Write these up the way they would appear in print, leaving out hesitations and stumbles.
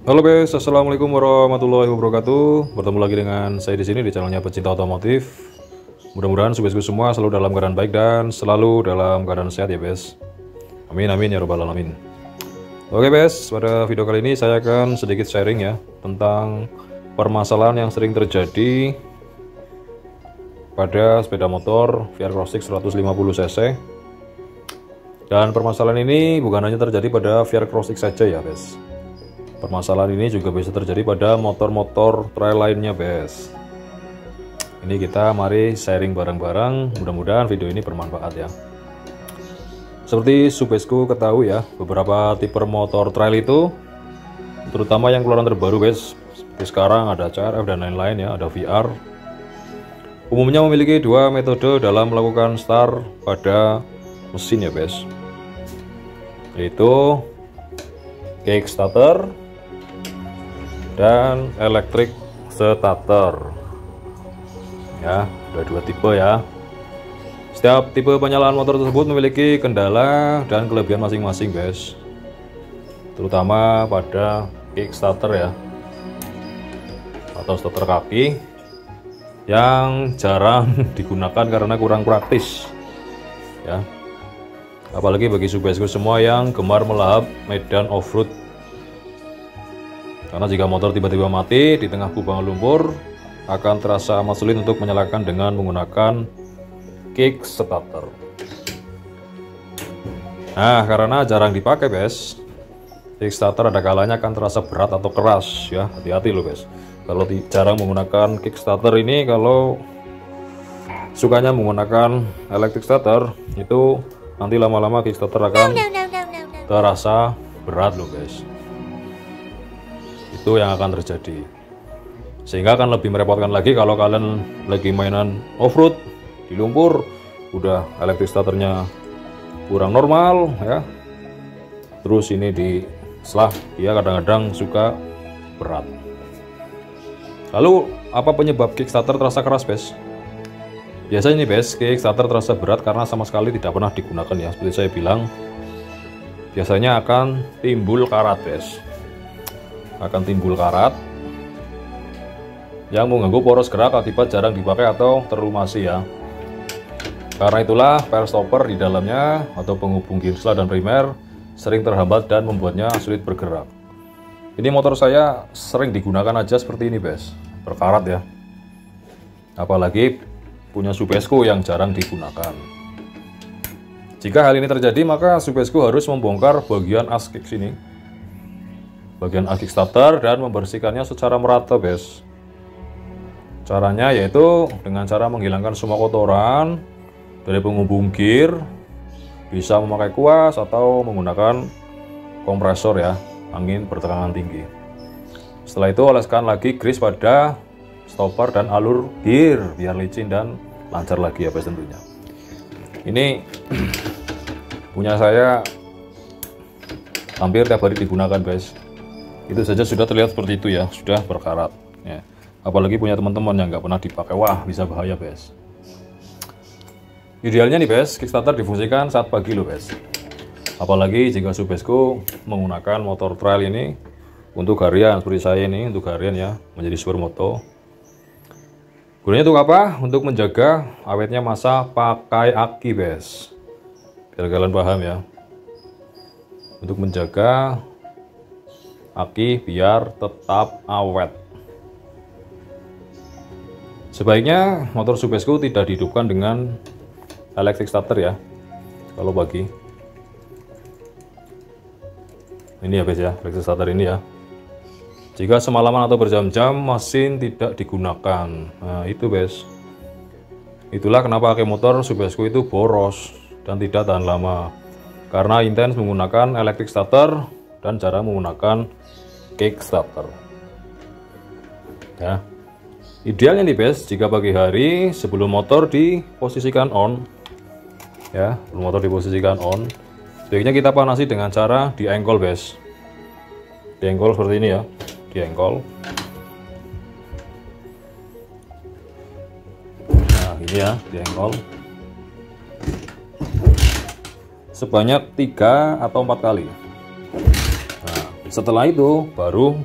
Halo guys, assalamualaikum warahmatullahi wabarakatuh. Bertemu lagi dengan saya di sini di channelnya Pecinta Otomotif. Mudah-mudahan sobatku semua selalu dalam keadaan baik dan selalu dalam keadaan sehat ya guys. Amin amin ya robbal alamin. Oke guys, pada video kali ini saya akan sedikit sharing ya tentang permasalahan yang sering terjadi pada sepeda motor VR Cross 150 cc. Dan permasalahan ini bukan hanya terjadi pada VR Cross saja ya guys. Permasalahan ini juga bisa terjadi pada motor-motor trail lainnya guys. Ini kita mari sharing bareng-bareng, mudah-mudahan video ini bermanfaat ya. Seperti sobatku ketahui ya, beberapa tipe motor trail itu, terutama yang keluaran terbaru guys, seperti sekarang ada CRF dan lain-lain ya, ada VR, umumnya memiliki dua metode dalam melakukan start pada mesin ya guys, yaitu Kickstarter dan electric starter ya. Ada dua tipe ya. Setiap tipe penyalaan motor tersebut memiliki kendala dan kelebihan masing-masing guys, terutama pada Kickstarter ya, atau starter kaki yang jarang digunakan karena kurang praktis ya, apalagi bagi sobatku semua yang gemar melahap medan off-road. Karena jika motor tiba-tiba mati di tengah kubangan lumpur, akan terasa amat sulit untuk menyalakan dengan menggunakan Kickstarter. Nah, karena jarang dipakai guys, Kickstarter ada kalanya akan terasa berat atau keras ya. Hati-hati loh guys, kalau jarang menggunakan Kickstarter ini, kalau sukanya menggunakan electric starter, itu nanti lama-lama Kickstarter akan terasa berat loh guys. Itu yang akan terjadi, sehingga akan lebih merepotkan lagi kalau kalian lagi mainan off-road di lumpur, udah electric starternya kurang normal ya, terus ini di selah dia kadang-kadang suka berat. Lalu apa penyebab Kickstarter terasa keras guys? Biasanya nih guys, Kickstarter terasa berat karena sama sekali tidak pernah digunakan ya. Seperti saya bilang, biasanya akan timbul karat guys, akan timbul karat yang mengganggu poros gerak akibat jarang dipakai atau terlumasi ya. Karena itulah pair stopper di dalamnya atau penghubung girsla dan primer sering terhambat dan membuatnya sulit bergerak. Ini motor saya sering digunakan aja seperti ini guys, berkarat ya, apalagi punya Subesco yang jarang digunakan. Jika hal ini terjadi, maka Subesco harus membongkar bagian as kick sini, bagian as Kickstarter, dan membersihkannya secara merata guys. Caranya yaitu dengan cara menghilangkan semua kotoran dari penghubung gear, bisa memakai kuas atau menggunakan kompresor ya, angin bertekanan tinggi. Setelah itu oleskan lagi grease pada stopper dan alur gear biar licin dan lancar lagi ya guys tentunya. Ini punya saya hampir tiap hari digunakan guys. Itu saja sudah terlihat seperti itu ya, sudah berkarat ya. Apalagi punya teman-teman yang nggak pernah dipakai, wah bisa bahaya guys. Idealnya nih guys, Kickstarter difungsikan saat pagi loh guys, apalagi jika Subesco menggunakan motor trail ini untuk harian seperti saya ini, untuk harian ya, menjadi supermoto. Gunanya untuk apa? Untuk menjaga awetnya masa pakai aki guys, biar kalian paham ya, untuk menjaga aki biar tetap awet. Sebaiknya motor Subesco tidak dihidupkan dengan electric starter ya, kalau pagi ini ya guys ya, electric starter ini ya. Jika semalaman atau berjam-jam mesin tidak digunakan, nah itu guys, itulah kenapa aki motor Subesco itu boros dan tidak tahan lama, karena intens menggunakan electric starter dan jarang menggunakan Kickstarter ya. Idealnya nih guys, jika pagi hari sebelum motor diposisikan on ya, sebelum motor diposisikan on, sebaiknya kita panasi dengan cara diengkol guys, diengkol seperti ini ya, diengkol. Nah ini ya, diengkol sebanyak 3 atau 4 kali. Nah, Setelah itu baru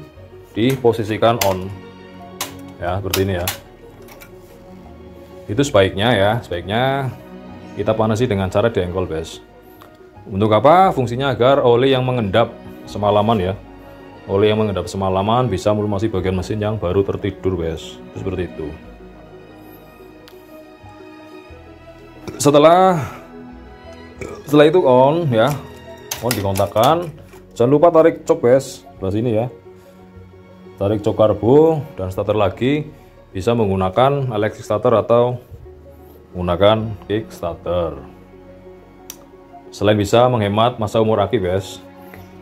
diposisikan on ya, seperti ini ya. Itu sebaiknya kita panasi dengan cara diengkol, guys. Untuk apa? Fungsinya agar oli yang mengendap semalaman ya, oli yang mengendap semalaman bisa melumasi bagian mesin yang baru tertidur, guys. Seperti itu. Setelah itu on ya, on dikontakkan. Jangan lupa tarik cok, guys, sebelah sini ya. Tarik cok karbo dan starter lagi. Bisa menggunakan electric starter atau menggunakan kick starter. Selain bisa menghemat masa umur aki, guys,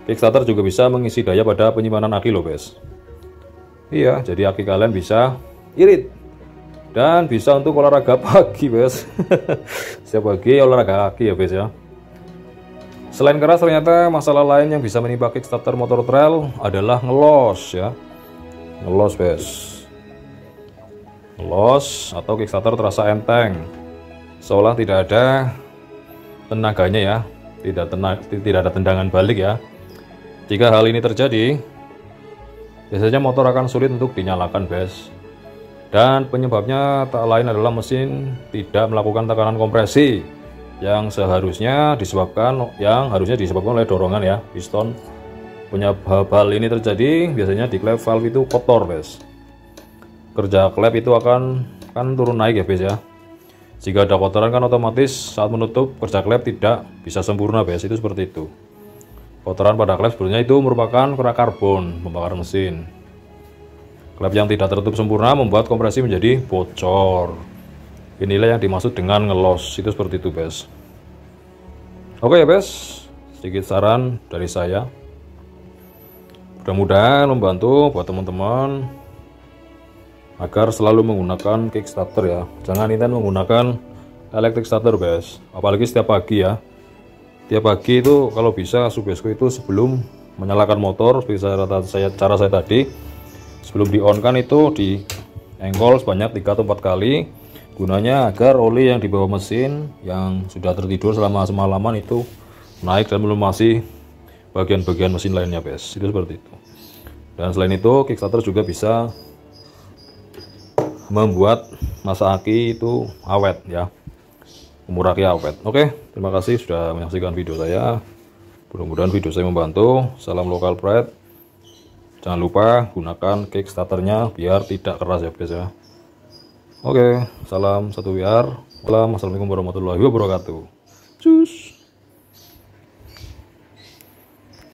kick starter juga bisa mengisi daya pada penyimpanan aki loh, guys. Iya, jadi aki kalian bisa irit dan bisa untuk olahraga pagi, guys. Setiap pagi olahraga aki ya, guys ya. Selain keras, ternyata masalah lain yang bisa menimpa kick starter motor trail adalah ngelos ya. Ngelos, guys. Ngelos atau kickstarter terasa enteng, seolah tidak ada tenaganya ya, tidak ada tendangan balik ya. Jika hal ini terjadi, biasanya motor akan sulit untuk dinyalakan, guys. Dan penyebabnya tak lain adalah mesin tidak melakukan tekanan kompresi yang harusnya disebabkan oleh dorongan ya, piston. Penyebab hal ini terjadi biasanya di klep valve itu kotor, guys. Kerja klep itu akan turun naik ya, guys ya. Jika ada kotoran kan otomatis saat menutup kerja klep tidak bisa sempurna, guys. Itu seperti itu. Kotoran pada klep sebenarnya itu merupakan kerak karbon pembakar mesin. Klep yang tidak tertutup sempurna membuat kompresi menjadi bocor. Inilah yang dimaksud dengan ngelos. Itu seperti itu, guys. Oke ya, guys, sedikit saran dari saya. Mudah-mudahan membantu buat teman-teman agar selalu menggunakan kickstarter ya. Jangan intent menggunakan electric starter, guys. Apalagi setiap pagi ya. Tiap pagi itu kalau bisa Subesco itu sebelum menyalakan motor seperti cara saya tadi, sebelum di on kan itu diengkol sebanyak 3 atau 4 kali. Gunanya agar oli yang di bawah mesin yang sudah tertidur selama semalaman itu naik dan melumasi bagian-bagian mesin lainnya, guys. Itu seperti itu. Dan selain itu kickstarter juga bisa membuat masa aki itu awet ya, umur aki awet. Oke, terima kasih sudah menyaksikan video saya. Mudah-mudahan video saya membantu. Salam local pride. Jangan lupa gunakan kickstarternya biar tidak keras ya, guys ya. Oke, salam satu biar. Assalamualaikum warahmatullahi wabarakatuh. Cus.